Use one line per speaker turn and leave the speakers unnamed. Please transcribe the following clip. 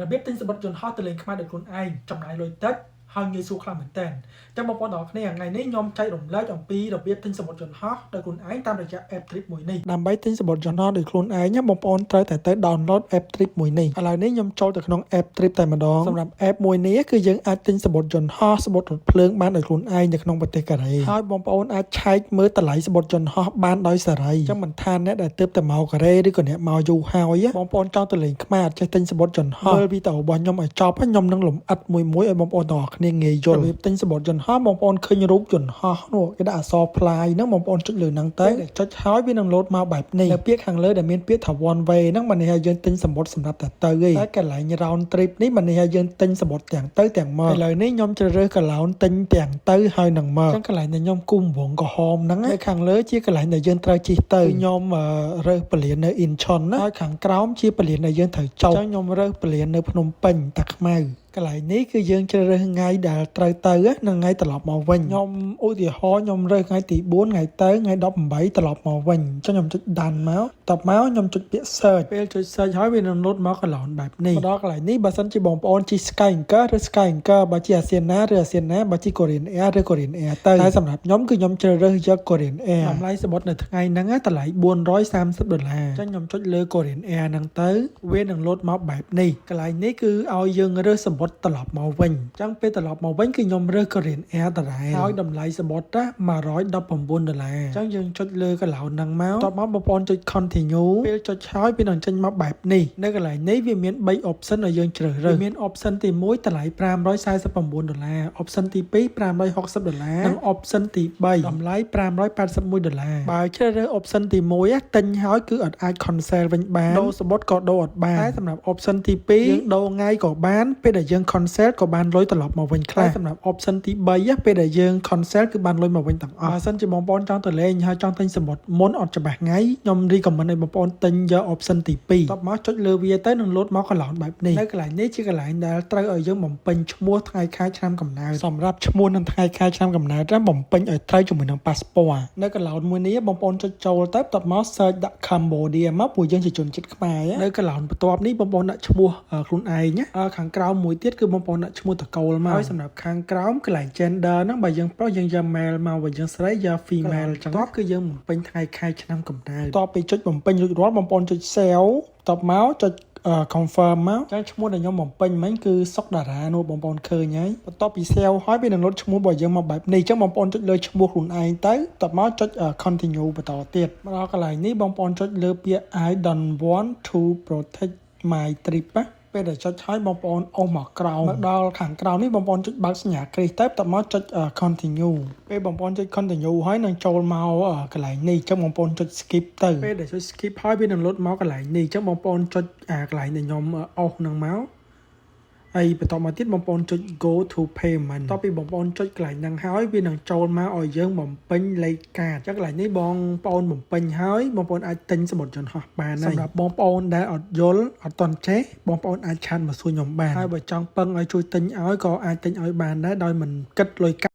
របៀបទិញសំបុត្រយន្តហោះទៅលេងខ្មែរដោយខ្លួនឯងចំណាយលុយតិចហើយងាយស្រួលខ្លាំងមែនទែនចាំបងប្អូនទាំងអស់គ្នាថ្ងៃនេះខ្ញុំចែករំលែកអំពីរបៀបទិញសំបុត្រយន្តហោះដោយខ្លួនឯងតាមរយៈ app Trip មួយនេះដើម្បីទិញសំបុត្រយន្តហោះដោយខ្លួនឯងបងប្អូនត្រូវតែទៅ download app Trip មួយនេះឥឡូវនេះខ្ញុំចូលទៅក្នុង app Trip តែម្ដងសម្រាប់ app មួយនេះគឺយើងអាចទិញសំបុត្រយន្តហោះសំបុត្ររថភ្លើងបានដោយខ្លួនឯងនៅក្នុងប្រទេសកូរ៉េហើយបងប្អូនអាចឆែកមើលតម្លៃសំបុត្រយន្តហោះបានដោយសេរីចឹងមិនថាអ្នកដែលទើបតែមកកូរ៉េឬក៏អ្នកមកយូរហើយបងប្អូនចង់ទៅលេងខ្មែរអត់ចេះទិញសំបុត្រយន្តហោះមើលវីដេអូរបស់ខ្ញុំឲ្យចប់ខ្ញុំនឹងលម្អិតមួយៗឲ្យបងប្អូនទាំងអស់គ្នាងាយយល់របៀបទិញសំបុត្រយន្តហោះបងប្អូនឃើញរូបយន្តហោះនោះគេដាក់អក្សរ fly ហ្នឹងបងប្អូនចុចលើហ្នឹងទៅចុចហើយវានឹង load មកបែបនេះនៅពាក្យខាងលើដែលមានពាក្យថា one way ហ្នឹងមិនន័យថាយើងទិញសំបុត្រសម្រាប់តែទៅទេតែកន្លែង round trip នេះមិនន័យថាយើងទិញសំបុត្រទាំងទៅទាំងមកឥឡូវនេះខ្ញុំជ្រើសរើសកន្លែងទិញទាំងទៅហើយនឹងមកអញ្ចឹងកន្លែងដែលខ្ញុំគូរវងក្រហមហ្នឹងនៅខាងលើជាកន្លែងដែលយើងត្រូវជិះទៅខ្ញុំរើសពលាននៅ Incheon ណាហើយខាងក្រោមជាពលានដែលយើងត្រូវចុះអញ្ចឹងខ្ញុំរើសពលាននៅភ្នំពេញតាខ្មៅកន្លែងនេះគឺយើងជ្រើសរើសថ្ងៃដែលត្រូវទៅនិងថ្ងៃត្រឡប់មកវិញខ្ញុំឧទាហរណ៍ខ្ញុំរើសថ្ងៃទី4ថ្ងៃទៅថ្ងៃ18ត្រឡប់មកវិញអញ្ចឹងខ្ញុំចុចដានមកតបមកខ្ញុំចុចពាក្យ search ពេលចុច search ហើយវានឹង load មកកន្លែងបែបនេះមកដល់កន្លែងនេះបើសិនជាបងប្អូនជិះ Sky Anchor ឬ Sky Anchor បើជា Asiana ឬ Asiana បើជា Korean Air ឬ Korean Air ទៅតែសម្រាប់ខ្ញុំគឺខ្ញុំជ្រើសរើសយក Korean Air តម្លៃសំបុត្រនៅថ្ងៃហ្នឹងតម្លៃ$430អញ្ចឹងខ្ញុំចុចលើ Korean Air ហ្នឹងទៅវានឹង load មកបែបនេះកន្លែងនេះគឺឲ្យយើងរើសសំបុត្រត្រឡប់មកវិញអញ្ចឹងពេលត្រឡប់មកវិញគឺខ្ញុំរើស Korean Air ដដែលហើយតម្លៃសំបុត្រ$119អញ្ចឹងយើងចុចលើកន្លែងហ្នឹងមកតបមកបងប្អូនចុច continue ពេលចុចហើយវានឹងចេញមកបែបនេះនៅកន្លែងនេះវាមាន3 option ឲ្យយើងជ្រើសរើសមាន option ទី1តម្លៃ$549 option ទី2$560និង option ទី3តម្លៃ$581បើជ្រើសរើស option ទី1ទិញហើយគឺអត់អាច cancel វិញបានដូរសំបុត្រក៏ដូរអត់បានតែសម្រាប់ option ទី2យើងដូរថ្ងៃក៏បានពេលដែលយើង cancel ក៏បានលុយត្រឡប់មកវិញខ្លះសម្រាប់ option ទី3ពេលដែលយើង cancel គឺបានលុយមកវិញទាំងអស់បើសិនជាបងប្អូនចង់ទៅលេងហើយចង់ទិញសំបុត្រមុនអត់ច្បាស់ថ្ងៃខ្ញុំ recommend ឲ្យបងប្អូនទិញយក option ទី2តបមកចុចលើវាទៅនឹង load មកកន្លែងបែបនេះនៅកន្លែងនេះជាកន្លែងដែលត្រូវឲ្យយើងបំពេញឈ្មោះថ្ងៃខែឆ្នាំកំណើតសម្រាប់ឈ្មោះនិងថ្ងៃខែឆ្នាំកំណើតបំពេញឲ្យត្រូវជាមួយនឹង passport នៅកន្លែងមួយនេះបងប្អូនចុចចូលទៅតបមក search ដាក់ Cambodia មកពួកយើងជាជនជាតិខ្មែរនៅកន្លែងបន្ទាប់នេះបងប្អូនដាក់ឈ្មោះខ្លួនឯងខាងក្រោមមួយទៀតគឺបងប្អូនដាក់ឈ្មោះតកូលមកហើយសម្រាប់ខាងក្រោមកន្លែង gender ហ្នឹងបើយើងប្រុសយើងយក male មកបើយើងស្រីយក female អញ្ចឹងគឺយើងបំពេញថ្ងៃខែឆ្នាំកំណើតតទៅពីចុចបំពេញរួចរាល់បងប្អូនចុច save តបមកចុចconfirm មកចឹងឈ្មោះដែលខ្ញុំបំពេញមិញគឺសុកតារានោះបងប្អូនឃើញហើយបន្ទាប់ពី save ហើយវានឹងលុតឈ្មោះរបស់យើងមកបែបនេះចឹងបងប្អូនចុចលើឈ្មោះខ្លួនឯងទៅតបមកចុច continue បន្តទៀតមកដល់កន្លែងនេះបងប្អូនចុចលើពាក្យ I don't want to protect my trip ពេលដែលចុចហើយបងប្អូនអូសមកក្រោមមកដល់ខាងក្រោមនេះបងប្អូនចុចបើកសញ្ញាគ្រីសទៅតមកចុច continue ពេលបងប្អូនចុច continue ហើយនឹងចូលមកកន្លែងនេះអញ្ចឹងបងប្អូនចុច skip ទៅពេលដែលចុច skip ហើយវានឹងលុតមកកន្លែងនេះអញ្ចឹងបងប្អូនចុចកន្លែងដែលខ្ញុំអូសនឹងមកហើយបន្តមកទៀតបងប្អូនចុច go to payment តទៅពីបងប្អូនចុចកន្លែងហ្នឹងហើយវានឹងចូលមកឲ្យយើងបំពេញលេខកាតអញ្ចឹងកន្លែងនេះបងប្អូនបំពេញហើយបងប្អូនអាចទិញសំបុត្រយន្តហោះបានហើយសម្រាប់បងប្អូនដែលអត់យល់អត់តន់ចេះបងប្អូនអាចឆាតមកសួរខ្ញុំបានហើយបើចង់ពឹងឲ្យជួយទិញឲ្យក៏អាចទិញឲ្យបានដែរដោយមិនគិតលុយកាក់